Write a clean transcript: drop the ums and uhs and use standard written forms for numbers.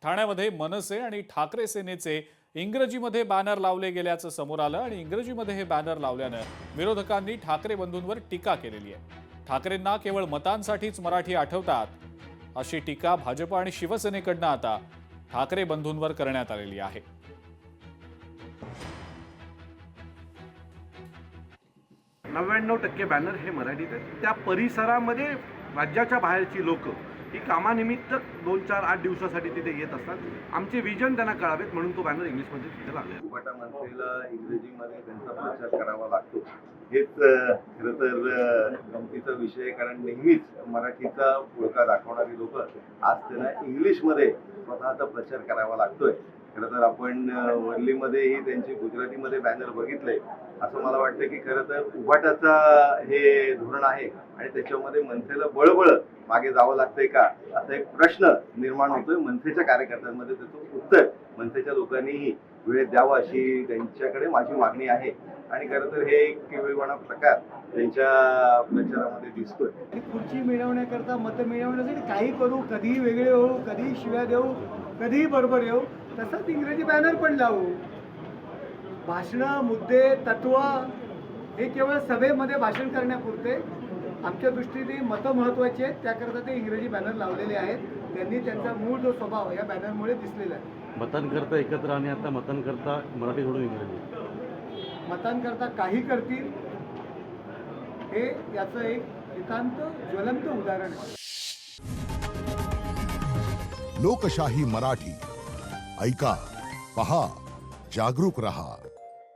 ठाण्यामध्ये मनसे आणि ठाकरे सेनेचे इंग्रजीमध्ये बॅनर लावले गेल्याचं समोर आलं आणि इंग्रजीमध्ये हे बॅनर लावल्यानं विरोधकांनी ठाकरे बंधूंवर टीका केलेली आहे। ठाकरेंना केवळ मतांसाठीच मराठी आठवतात अशी टीका भाजप आणि शिवसेनेकडनं आता ठाकरे बंधूंवर करण्यात आलेली आहे। 99% बॅनर हे मराठीत आहेत। त्या परिसरामध्ये राज्याच्या बाहेरची लोक ही कामानिमित्त 2-4-8 दिवसासाठी तिथे येत असतात। आमचे विजन त्यांना कळावेत म्हणून तो बॅनर इंग्लिशमध्ये तिथे लागला। उभाटा मनसेला इंग्रजीमध्ये त्यांचा प्रचार करावा लागतो हेच खरं तर गमतीचा विषय आहे, कारण नेहमीच मराठीचा पुळका दाखवणारी लोक आज त्यांना इंग्लिशमध्ये स्वतःचा प्रचार करावा लागतोय। खरं तर आपण वरलीमध्येही त्यांचे गुजरातीमध्ये बॅनर बघितले। असं मला वाटतं की खरं तर उभाटाचा हे धोरण आहे आणि त्याच्यामध्ये मनसेला बळबळ मागे जावं लागतंय का असा एक प्रश्न निर्माण होतोय मनसेच्या कार्यकर्त्यांमध्ये। त्याचं उत्तर मनसेच्या लोकांनीही वेळेत द्यावं अशी त्यांच्याकडे माझी मागणी आहे आणि खरं तर हे एक केविलवाणा प्रकार त्यांच्या प्रचारामध्ये दिसतोय। खुर्ची मिळवण्याकरता मतं मिळवण्यासाठी काही करू, कधीही वेगळे होऊ, कधीही शिव्या देऊ, कधीही बरोबर येऊ, तसंच इंग्रजी बॅनर पण लावू। भाषणं, मुद्दे, तत्व हे केवळ सभेमध्ये भाषण करण्यापुरते आमच्या दृष्टीने मतं महत्त्वाची आहेत, त्याकरता ते इंग्रजी बॅनर लावलेले आहेत। त्यांनी त्यांचा मूळ जो स्वभाव या बॅनरमुळे दिसलेला आहे। मतांकरता एकत्र आणि आता मतांकरता मराठी सोडून इंग्रजी, मतांकरता काही करतील हे याचं एक नितांत ज्वलंत उदाहरण आहे। लोकशाही मराठी ऐका, पहा, जागरूक रहा।